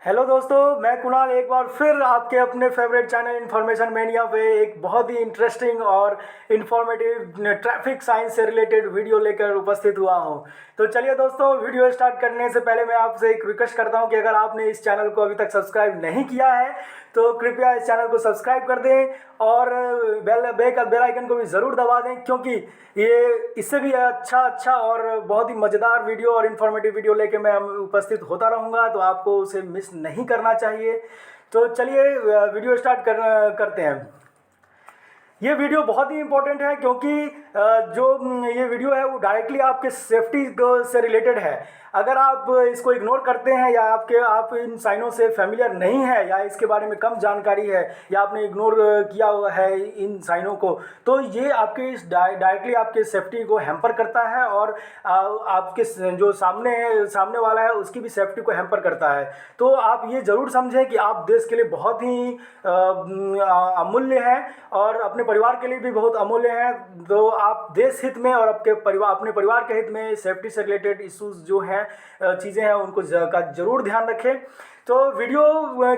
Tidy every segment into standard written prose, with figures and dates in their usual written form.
Hello दोस्तों, मैं कुणाल एक बार फिर आपके अपने फेवरेट चैनल इन्फॉर्मेशन मैनिया पे एक बहुत ही इंटरेस्टिंग और इन्फॉर्मेटिव ट्रैफिक साइंस से रिलेटेड वीडियो लेकर उपस्थित हुआ हूँ। तो चलिए दोस्तों, वीडियो स्टार्ट करने से पहले मैं आपसे एक रिक्वेस्ट करता हूँ कि अगर आपने इस चैनल को अभी तक सब्सक्राइब नहीं किया है तो कृपया इस चैनल को सब्सक्राइब कर दें और बेल आइकन को भी ज़रूर दबा दें, क्योंकि ये इससे भी अच्छा अच्छा और बहुत ही मज़ेदार वीडियो और इन्फॉर्मेटिव वीडियो लेके मैं उपस्थित होता रहूँगा, तो आपको उसे मिस नहीं करना चाहिए। तो चलिए वीडियो स्टार्ट करते हैं। ये वीडियो बहुत ही इंपॉर्टेंट है, क्योंकि ये वीडियो है वो डायरेक्टली आपके सेफ्टी से रिलेटेड है। अगर आप इसको इग्नोर करते हैं या आप इन साइनों से फेमिलियर नहीं है या इसके बारे में कम जानकारी है या आपने इग्नोर किया हुआ है इन साइनों को, तो ये आपके डायरेक्टली आपके सेफ्टी को हैम्पर करता है और आपके जो सामने वाला है उसकी भी सेफ्टी को हैम्पर करता है। तो आप ये ज़रूर समझें कि आप देश के लिए बहुत ही अमूल्य हैं और अपने परिवार के लिए भी बहुत अमूल्य हैं। तो आप देश हित में और अपने परिवार के हित में सेफ्टी से रिलेटेड इश्यूज जो हैं, चीज़ें हैं, उनको का ज़रूर ध्यान रखें। तो वीडियो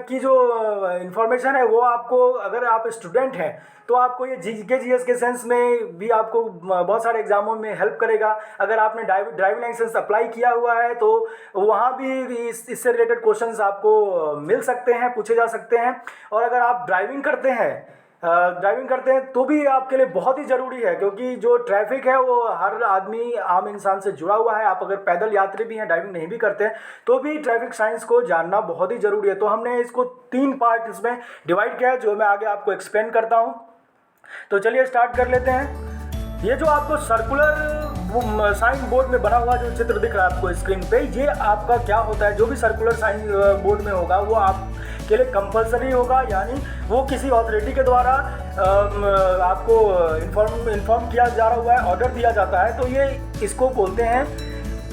की जो इन्फॉर्मेशन है वो आपको, अगर आप स्टूडेंट हैं तो आपको ये जीके जीएस के सेंस में भी आपको बहुत सारे एग्जामों में हेल्प करेगा। अगर आपने ड्राइविंग लाइसेंस अप्लाई किया हुआ है तो वहाँ भी इससे रिलेटेड क्वेश्चंस आपको मिल सकते हैं, पूछे जा सकते हैं। और अगर आप ड्राइविंग करते हैं तो भी आपके लिए बहुत ही ज़रूरी है, क्योंकि जो ट्रैफिक है वो हर आदमी, आम इंसान से जुड़ा हुआ है। आप अगर पैदल यात्री भी हैं, ड्राइविंग नहीं भी करते हैं, तो भी ट्रैफिक साइंस को जानना बहुत ही ज़रूरी है। तो हमने इसको 3 पार्ट इसमें डिवाइड किया है, जो मैं आगे आपको एक्सप्लेन करता हूँ। तो चलिए स्टार्ट कर लेते हैं। ये जो आपको सर्कुलर साइन बोर्ड में बना हुआ जो चित्र दिख रहा है आपको स्क्रीन पे, ये आपका क्या होता है। जो भी सर्कुलर साइन बोर्ड में होगा वो आपके लिए कंपलसरी होगा, यानी वो किसी अथॉरिटी के द्वारा आपको इन्फॉर्म किया जा रहा हुआ है, ऑर्डर दिया जाता है। तो ये इसको बोलते हैं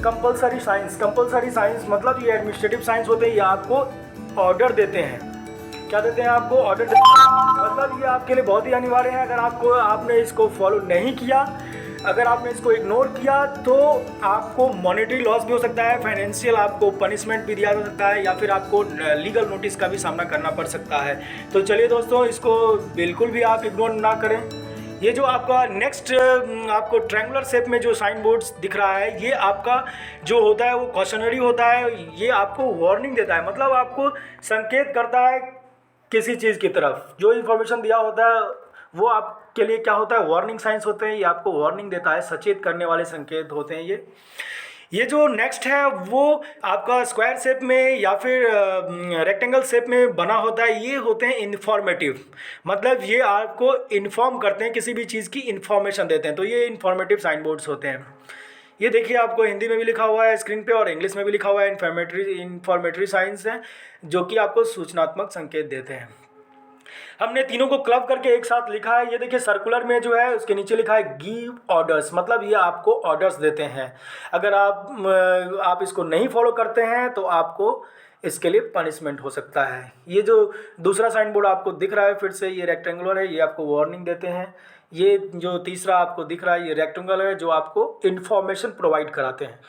कंपलसरी साइंस। कंपलसरी साइंस मतलब ये एडमिनिस्ट्रेटिव साइंस होते हैं, ये आपको ऑर्डर देते हैं। क्या देते हैं? आपको ऑर्डर देते हैं। मतलब ये आपके लिए बहुत ही अनिवार्य है। अगर आपने इसको फॉलो नहीं किया, अगर आपने इसको इग्नोर किया, तो आपको मॉनेटरी लॉस भी हो सकता है, फाइनेंशियल आपको पनिशमेंट भी दिया जा सकता है, या फिर आपको लीगल नोटिस का भी सामना करना पड़ सकता है। तो चलिए दोस्तों, इसको बिल्कुल भी आप इग्नोर ना करें। ये जो आपका नेक्स्ट आपको ट्रायंगुलर शेप में जो साइन बोर्ड्स दिख रहा है, ये आपका जो होता है वो कॉशनरी होता है। ये आपको वार्निंग देता है, मतलब आपको संकेत करता है किसी चीज़ की तरफ। जो इन्फॉर्मेशन दिया होता है वो आपके लिए क्या होता है, वार्निंग साइंस होते हैं। ये आपको वार्निंग देता है, सचेत करने वाले संकेत होते हैं ये जो नेक्स्ट है वो आपका स्क्वायर शेप में या फिर रेक्टेंगल शेप में बना होता है। ये होते हैं इन्फॉर्मेटिव, मतलब ये आपको इन्फॉर्म करते हैं, किसी भी चीज़ की इन्फॉर्मेशन देते हैं। तो ये इन्फॉर्मेटिव साइन बोर्ड्स होते हैं। ये देखिए, आपको हिंदी में भी लिखा हुआ है स्क्रीन पे और इंग्लिश में भी लिखा हुआ है। इन्फॉर्मेटरी साइंस है, जो कि आपको सूचनात्मक संकेत देते हैं। हमने तीनों को क्लब करके एक साथ लिखा है। ये देखिए, सर्कुलर में जो है उसके नीचे लिखा है गिव ऑर्डर्स, मतलब ये आपको ऑर्डर्स देते हैं। अगर आप इसको नहीं फॉलो करते हैं तो आपको इसके लिए पनिशमेंट हो सकता है। ये जो दूसरा साइन बोर्ड आपको दिख रहा है, फिर से ये रेक्टेंगुलर है, ये आपको वार्निंग देते हैं। ये जो तीसरा आपको दिख रहा है ये रेक्टेंगुलर है, जो आपको इन्फॉर्मेशन प्रोवाइड कराते हैं।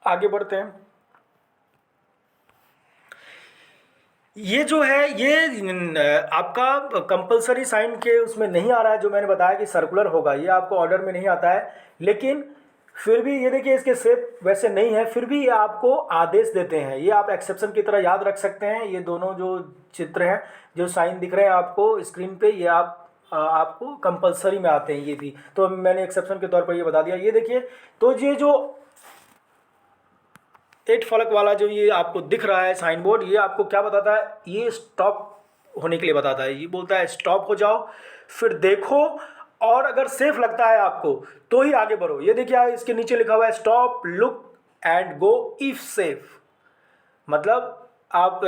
आगे बढ़ते हैं। ये जो है ये आपका कंपलसरी साइन के उसमें नहीं आ रहा है, जो मैंने बताया कि सर्कुलर होगा, ये आपको ऑर्डर में नहीं आता है। लेकिन फिर भी ये देखिए, इसके शेप वैसे नहीं है, फिर भी ये आपको आदेश देते हैं। ये आप एक्सेप्शन की तरह याद रख सकते हैं। ये दोनों जो चित्र हैं, जो साइन दिख रहे हैं आपको स्क्रीन पे, ये आपको कंपलसरी में आते हैं ये भी। तो मैंने एक्सेप्शन के तौर पर ये बता दिया। ये देखिए, तो ये जो 8 फलक वाला जो ये आपको दिख रहा है साइन बोर्ड, ये आपको क्या बताता है, ये स्टॉप होने के लिए बताता है। ये बोलता है स्टॉप हो जाओ, फिर देखो, और अगर सेफ लगता है आपको तो ही आगे बढ़ो। ये देखिए, इसके नीचे लिखा हुआ है stop, look and go if safe, मतलब आप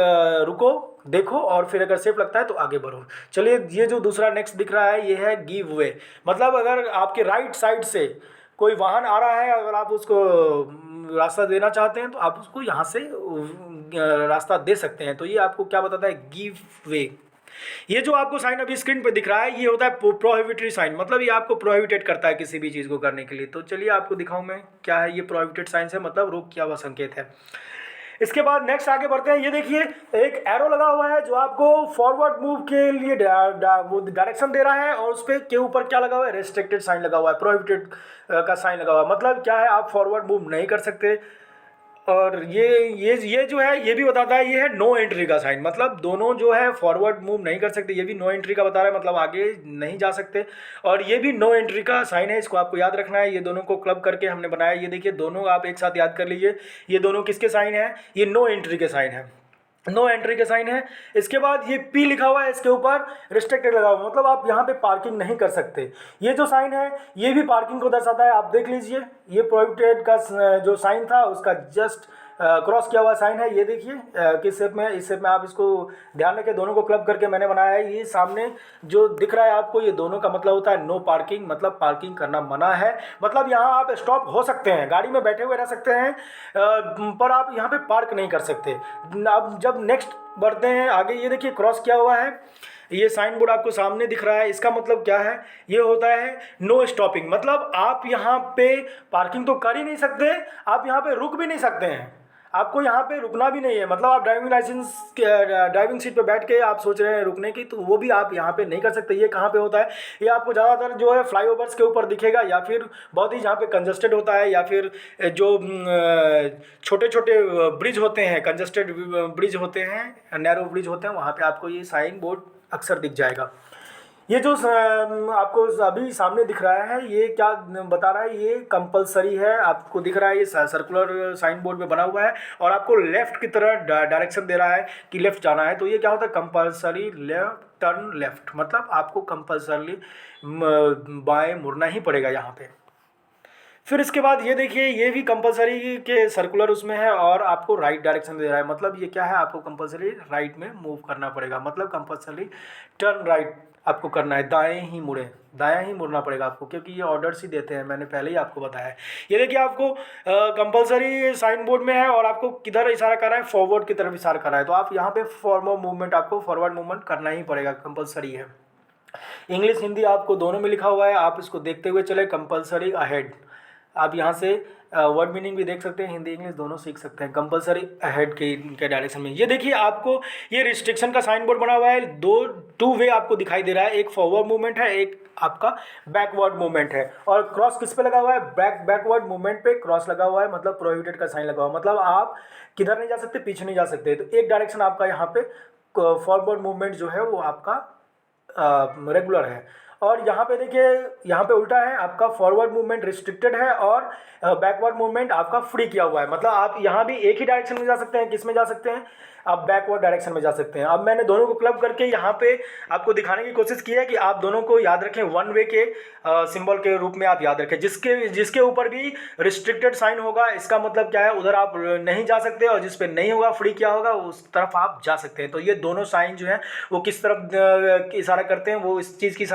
रुको, देखो, और फिर अगर सेफ लगता है तो आगे बढ़ो। चलिए, ये जो दूसरा नेक्स्ट दिख रहा है ये है गिव वे, मतलब अगर आपके राइट साइड से कोई वाहन आ रहा है, अगर आप उसको रास्ता देना चाहते हैं तो आप उसको यहाँ से रास्ता दे सकते हैं। तो ये आपको क्या बताता है, गिव वे। ये जो आपको साइन अभी स्क्रीन पे दिख रहा है ये होता है प्रोहिबिटरी साइन, मतलब ये आपको प्रोहिबिटेड करता है किसी भी चीज़ को करने के लिए। तो चलिए आपको दिखाऊं मैं क्या है। ये प्रोहिबिटेड साइन है, मतलब रोक किया हुआ संकेत है। इसके बाद नेक्स्ट आगे बढ़ते हैं। ये देखिए एक एरो लगा हुआ है जो आपको फॉरवर्ड मूव के लिए वो डायरेक्शन दे रहा है, और उस पे के ऊपर क्या लगा हुआ है, रेस्ट्रिक्टेड साइन लगा हुआ है, प्रोहिबिटेड का साइन लगा हुआ है। मतलब क्या है, आप फॉरवर्ड मूव नहीं कर सकते। और ये जो है ये भी बताता है, ये है नो एंट्री का साइन, मतलब दोनों जो है फॉरवर्ड मूव नहीं कर सकते, ये भी नो एंट्री का बता रहा है, मतलब आगे नहीं जा सकते। और ये भी नो एंट्री का साइन है, इसको आपको याद रखना है। ये दोनों को क्लब करके हमने बनाया, ये देखिए दोनों आप एक साथ याद कर लीजिए। ये दोनों किसके साइन है, ये नो एंट्री के साइन है, नो एंट्री के साइन है। इसके बाद ये पी लिखा हुआ है, इसके ऊपर रिस्ट्रिक्टेड लगा हुआ है, मतलब आप यहाँ पे पार्किंग नहीं कर सकते। ये जो साइन है ये भी पार्किंग को दर्शाता है, आप देख लीजिए। ये प्रोहिबिटेड का जो साइन था उसका जस्ट क्रॉस किया हुआ साइन है। ये देखिए किस शेप में है, इस शेप में आप इसको ध्यान रखें। दोनों को क्लब करके मैंने बनाया है। ये सामने जो दिख रहा है आपको, ये दोनों का मतलब होता है नो पार्किंग, मतलब पार्किंग करना मना है। मतलब यहाँ आप स्टॉप हो सकते हैं, गाड़ी में बैठे हुए रह सकते हैं, पर आप यहाँ पे पार्क नहीं कर सकते। अब जब नेक्स्ट बढ़ते हैं आगे, ये देखिए क्रॉस किया हुआ है, ये साइन बोर्ड आपको सामने दिख रहा है। इसका मतलब क्या है, ये होता है नो स्टॉपिंग, मतलब आप यहाँ पे पार्किंग तो कर ही नहीं सकते, आप यहाँ पे रुक भी नहीं सकते हैं, आपको यहाँ पे रुकना भी नहीं है। मतलब आप ड्राइविंग सीट पे बैठ के आप सोच रहे हैं रुकने की, तो वो भी आप यहाँ पे नहीं कर सकते। ये कहाँ पे होता है, ये आपको ज़्यादातर जो है फ्लाईओवर्स के ऊपर दिखेगा, या फिर बहुत ही जहाँ पे कंजस्टेड होता है, या फिर जो छोटे छोटे ब्रिज होते हैं, कंजस्टेड ब्रिज होते हैं, नैरो ब्रिज होते हैं, वहाँ पर आपको ये साइन बोर्ड अक्सर दिख जाएगा। ये जो आपको अभी सामने दिख रहा है, ये क्या बता रहा है, ये कंपलसरी है। आपको दिख रहा है ये सर्कुलर साइन बोर्ड में बना हुआ है, और आपको लेफ़्ट की तरह डायरेक्शन दे रहा है कि लेफ़्ट जाना है। तो ये क्या होता है, कंपलसरी लेफ्ट टर्न लेफ़्ट, मतलब आपको कंपलसरी बाएं मुड़ना ही पड़ेगा यहाँ पे। फिर इसके बाद ये देखिए, ये भी कंपलसरी के सर्कुलर उसमें है, और आपको राइट डायरेक्शन दे रहा है, मतलब ये क्या है, आपको कंपलसरी राइट में मूव करना पड़ेगा, मतलब कंपलसरी टर्न राइट आपको करना है, दाएं ही मुड़े, दायां ही मुड़ना पड़ेगा आपको, क्योंकि ये ऑर्डर्स ही देते हैं, मैंने पहले ही आपको बताया है। ये देखिए आपको कंपलसरी साइन बोर्ड में है, और आपको किधर इशारा कर रहा है, फॉरवर्ड की तरफ इशारा कर रहा है, तो आप यहाँ पे फॉरवर्ड मूवमेंट, आपको फॉरवर्ड मूवमेंट करना ही पड़ेगा, कंपलसरी है। इंग्लिश हिंदी आपको दोनों में लिखा हुआ है, आप इसको देखते हुए चले। कंपलसरी अहेड, आप यहाँ से वर्ड मीनिंग भी देख सकते हैं, हिंदी इंग्लिश दोनों सीख सकते हैं। कंपलसरी अहेड के डायरेक्शन में। ये देखिए आपको ये रिस्ट्रिक्शन का साइन बोर्ड बना हुआ है, टू वे आपको दिखाई दे रहा है, एक फॉरवर्ड मूवमेंट है, एक आपका बैकवर्ड मूवमेंट है। और क्रॉस किस पे लगा हुआ है, बैकवर्ड मूवमेंट पे क्रॉस लगा हुआ है, मतलब प्रोहिबिटेड का साइन लगा हुआ है, मतलब आप किधर नहीं जा सकते, पीछे नहीं जा सकते। तो एक डायरेक्शन आपका यहाँ पे फॉरवर्ड मूवमेंट जो है वो आपका रेगुलर है, और यहाँ पे देखिए यहाँ पे उल्टा है, आपका फॉरवर्ड मूवमेंट रिस्ट्रिक्टेड है, और बैकवर्ड मूवमेंट आपका फ्री किया हुआ है। मतलब आप यहाँ भी एक ही डायरेक्शन में जा सकते हैं, किस में जा सकते हैं, आप बैकवर्ड डायरेक्शन में जा सकते हैं। अब मैंने दोनों को क्लब करके यहाँ पे आपको दिखाने की कोशिश की है कि आप दोनों को याद रखें, वन वे के सिंबल के रूप में आप याद रखें। जिसके ऊपर भी रिस्ट्रिक्टेड साइन होगा, इसका मतलब क्या है, उधर आप नहीं जा सकते, और जिस पे नहीं होगा, फ्री किया होगा, उस तरफ आप जा सकते हैं। तो ये दोनों साइन जो है वो किस तरफ इशारा करते हैं, वो इस चीज़ की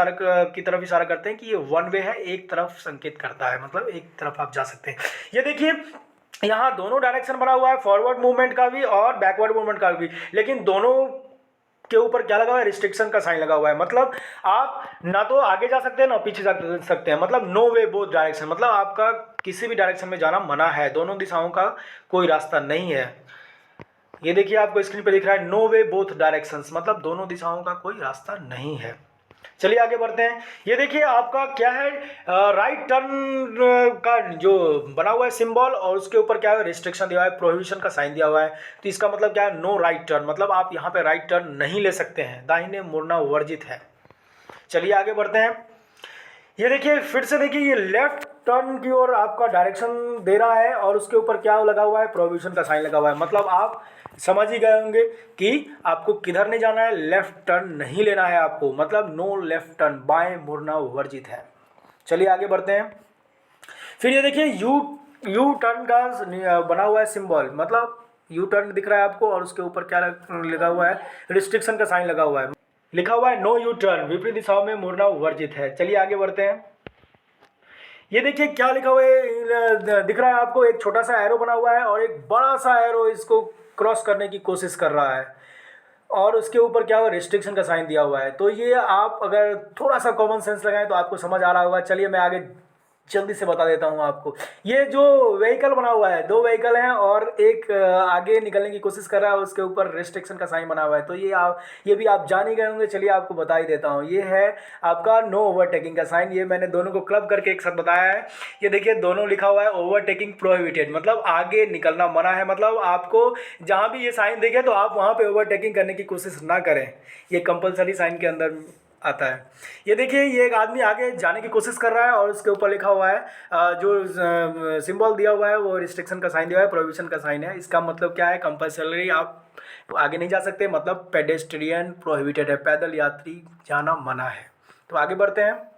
तरफ इशारा करते हैं कि ये वन वे है, एक तरफ संकेत करता है, मतलब एक तरफ आप जा सकते हैं। ये देखिए यहाँ दोनों डायरेक्शन बना हुआ है, फॉरवर्ड मूवमेंट का भी और बैकवर्ड मूवमेंट का भी, लेकिन दोनों के ऊपर क्या लगा हुआ है, रिस्ट्रिक्शन का साइन लगा हुआ है। मतलब आप ना तो आगे जा सकते हैं ना पीछे जा सकते हैं, मतलब नो वे बोथ डायरेक्शन, मतलब आपका किसी भी डायरेक्शन में जाना मना है, दोनों दिशाओं का कोई रास्ता नहीं है। ये देखिए आपको स्क्रीन पे दिख रहा है नो वे बोथ डायरेक्शंस, मतलब दोनों दिशाओं का कोई रास्ता नहीं है। चलिए आगे बढ़ते हैं। ये देखिए आपका क्या है, राइट टर्न का जो बना हुआ है सिंबल, और उसके ऊपर क्या है, रिस्ट्रिक्शन दिया हुआ है, प्रोहिबिशन का साइन दिया हुआ है। तो इसका मतलब क्या है, नो राइट टर्न, मतलब आप यहाँ पे राइट टर्न नहीं ले सकते हैं, दाहिने मुड़ना वर्जित है। चलिए आगे बढ़ते हैं। ये देखिए फिर से देखिए, ये लेफ्ट टर्न की ओर आपका डायरेक्शन दे रहा है, और उसके ऊपर क्या लगा हुआ है, प्रोहिबिशन का साइन लगा हुआ है। मतलब आप समझ ही गए होंगे कि आपको किधर नहीं जाना है, लेफ्ट टर्न नहीं लेना है आपको, मतलब नो लेफ्ट टर्न, बाएं मुड़ना वर्जित है। चलिए आगे बढ़ते हैं। फिर ये देखिए यू टर्न का बना हुआ है सिंबल, मतलब यू टर्न दिख रहा है आपको, और उसके ऊपर क्या लगा हुआ है, रिस्ट्रिक्शन का साइन लगा हुआ है, लिखा हुआ है नो यू टर्न, विपरीत दिशाओं में मुड़ना वर्जित है। चलिए आगे बढ़ते हैं। ये देखिए क्या लिखा हुआ है, दिख रहा है आपको, एक छोटा सा एरो बना हुआ है, और एक बड़ा सा एरो इसको क्रॉस करने की कोशिश कर रहा है, और उसके ऊपर क्या हुआ, रिस्ट्रिक्शन का साइन दिया हुआ है। तो ये आप अगर थोड़ा सा कॉमन सेंस लगाएं तो आपको समझ आ रहा होगा। चलिए मैं आगे जल्दी से बता देता हूँ आपको। ये जो व्हीकल बना हुआ है, 2 व्हीकल हैं और एक आगे निकलने की कोशिश कर रहा है, उसके ऊपर रिस्ट्रिक्शन का साइन बना हुआ है। तो ये भी आप जान ही गए होंगे, चलिए आपको बता ही देता हूँ। ये है आपका नो ओवरटेकिंग का साइन। ये मैंने दोनों को क्लब करके एक साथ बताया है। ये देखिए दोनों लिखा हुआ है ओवरटेकिंग प्रोहिबिटेड, मतलब आगे निकलना मना है। मतलब आपको जहाँ भी ये साइन दिखे तो आप वहाँ पे ओवरटेकिंग करने की कोशिश ना करें, ये कंपलसरी साइन के अंदर आता है। ये देखिए ये एक आदमी आगे जाने की कोशिश कर रहा है और उसके ऊपर लिखा हुआ है जो सिंबल दिया हुआ है वो रिस्ट्रिक्शन का साइन दिया हुआ है, प्रोहिबिशन का साइन है। इसका मतलब क्या है, कंपल्सरी आप आगे नहीं जा सकते, मतलब पेडेस्ट्रियन प्रोहिबिटेड है, पैदल यात्री जाना मना है। तो आगे बढ़ते हैं।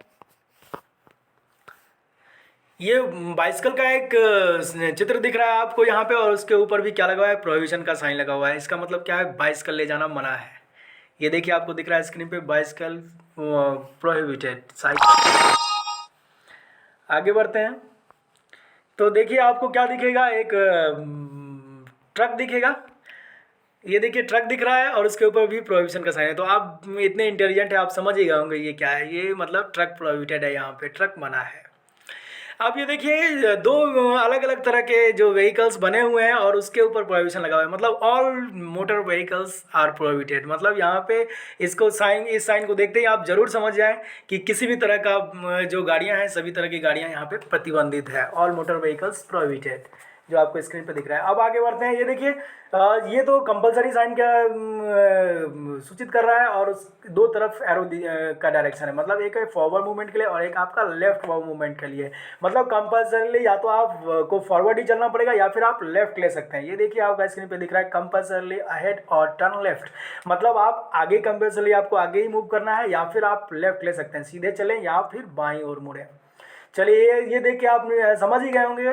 ये बाइसिकल का एक चित्र दिख रहा है आपको यहाँ पे और उसके ऊपर भी क्या लगा हुआ है, प्रोहिबिशन का साइन लगा हुआ है। इसका मतलब क्या है, बाइसिकल ले जाना मना है। ये देखिए आपको दिख रहा है स्क्रीन पे, बाइसिकल प्रोहिबिटेड साइकिल। आगे बढ़ते हैं। तो देखिए आपको क्या दिखेगा, एक ट्रक दिखेगा। ये देखिए ट्रक दिख रहा है और उसके ऊपर भी प्रोहिबिशन का साइन है। तो आप इतने इंटेलिजेंट है, आप समझ ही गए होंगे ये क्या है। ये मतलब ट्रक प्रोहिबिटेड है, यहाँ पे ट्रक मना है। अब ये देखिए 2 अलग अलग तरह के जो व्हीकल्स बने हुए हैं और उसके ऊपर प्रोहिबिशन लगा हुआ है, मतलब all motor vehicles are prohibited. मतलब यहाँ पे इसको साइन, इस साइन को देखते ही आप जरूर समझ जाएं कि किसी भी तरह का जो गाड़ियाँ हैं, सभी तरह की गाड़ियाँ यहाँ पे प्रतिबंधित है। ऑल मोटर व्हीकल्स प्रोहिबिटेड, जो आपको स्क्रीन पे दिख रहा है। अब आगे बढ़ते हैं। ये देखिए ये तो कंपलसरी साइन का सूचित कर रहा है और उस 2 तरफ एरो का डायरेक्शन है, मतलब एक है फॉरवर्ड मूवमेंट के लिए और एक आपका लेफ्ट मूवमेंट के लिए। मतलब कंपल्सरीली या तो आप को फॉरवर्ड ही चलना पड़ेगा या फिर आप लेफ्ट ले सकते हैं। ये देखिए आपका स्क्रीन पे दिख रहा है कंपल्सरीली अहेड और टर्न लेफ्ट, मतलब आप आगे कंपल्सरी आपको आगे ही मूव करना है या फिर आप लेफ्ट ले सकते हैं, सीधे चलें या फिर बाईं ओर मुड़ें। चलिए ये देख के आप समझ ही गए होंगे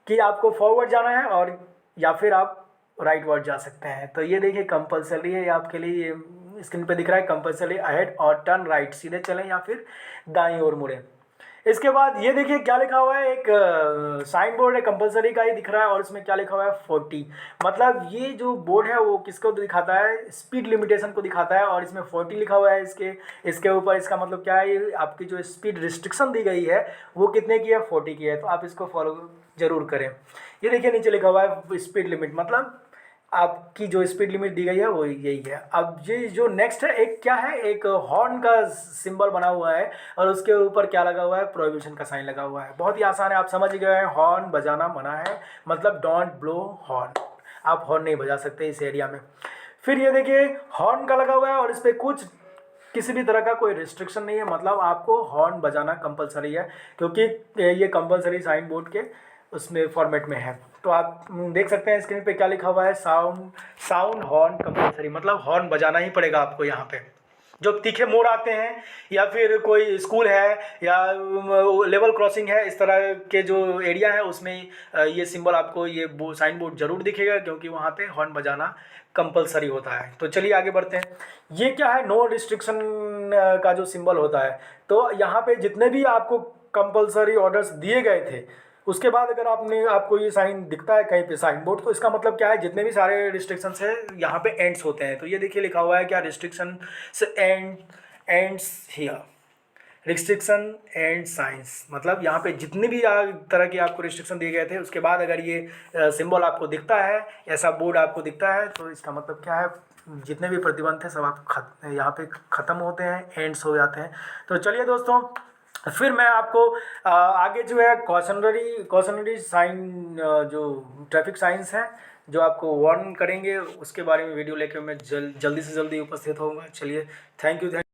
कि आपको फॉरवर्ड जाना है और या फिर आप राइट वर्ड जा सकते हैं। तो ये देखिए कंपल्सरी है आपके लिए, ये स्क्रीन पे दिख रहा है कंपल्सरी अहेड और टर्न राइट, सीधे चलें या फिर दाईं ओर मुड़ें। इसके बाद ये देखिए क्या लिखा हुआ है, एक साइन बोर्ड है, कंपल्सरी का ही दिख रहा है और इसमें क्या लिखा हुआ है 40। मतलब ये जो बोर्ड है वो किसको दिखाता है, स्पीड लिमिटेशन को दिखाता है और इसमें 40 लिखा हुआ है इसके ऊपर। इसका मतलब क्या है, ये आपकी जो स्पीड रिस्ट्रिक्शन दी गई है वो कितने की है, 40 की है। तो आप इसको फॉलो जरूर करें। ये देखिए नीचे लिखा हुआ है स्पीड लिमिट, मतलब आपकी जो स्पीड लिमिट दी गई है वो यही है। अब ये जो नेक्स्ट है, एक क्या है, एक हॉर्न का सिंबल बना हुआ है और उसके ऊपर क्या लगा हुआ है, प्रोहिबिशन का साइन लगा हुआ है। बहुत ही आसान है, आप समझ गए हैं। हॉर्न बजाना मना है, मतलब डोंट ब्लो हॉर्न, आप हॉर्न नहीं बजा सकते इस एरिया में। फिर ये देखिए हॉर्न का लगा हुआ है और इस पर कुछ किसी भी तरह का कोई रिस्ट्रिक्शन नहीं है, मतलब आपको हॉर्न बजाना कंपलसरी है क्योंकि ये कंपलसरी साइन बोर्ड के उसमें फॉर्मेट में है। तो आप देख सकते हैं स्क्रीन पे क्या लिखा हुआ है, साउंड हॉर्न कंपलसरी, मतलब हॉर्न बजाना ही पड़ेगा आपको यहाँ पे। जो तीखे मोड़ आते हैं या फिर कोई स्कूल है या लेवल क्रॉसिंग है, इस तरह के जो एरिया है उसमें ये सिंबल आपको, ये साइन बोर्ड जरूर दिखेगा क्योंकि वहाँ पे हॉर्न बजाना कंपलसरी होता है। तो चलिए आगे बढ़ते हैं। ये क्या है, नो रिस्ट्रिक्शन का जो सिंबल होता है। तो यहाँ पे जितने भी आपको कंपलसरी ऑर्डर्स दिए गए थे उसके बाद अगर आपको ये साइन दिखता है कहीं पे साइन बोर्ड, तो इसका मतलब क्या है, जितने भी सारे रिस्ट्रिक्शंस है यहाँ पे एंड्स होते हैं। तो ये देखिए लिखा हुआ है क्या, रिस्ट्रिक्शन से ends here, restriction and science, मतलब यहाँ पे जितने भी तरह के आपको रिस्ट्रिक्शन दिए गए थे उसके बाद अगर ये सिंबल आपको दिखता है, ऐसा बोर्ड आपको दिखता है, तो इसका मतलब क्या है, जितने भी प्रतिबंध थे सब आप यहाँ पे ख़त्म होते हैं, एंड्स हो जाते हैं। तो चलिए दोस्तों, फिर मैं आपको आगे जो है कॉशनरी साइन, जो ट्रैफिक साइंस है जो आपको वार्न करेंगे, उसके बारे में वीडियो लेकर मैं जल्दी से जल्दी उपस्थित होऊंगा। चलिए, थैंक यू।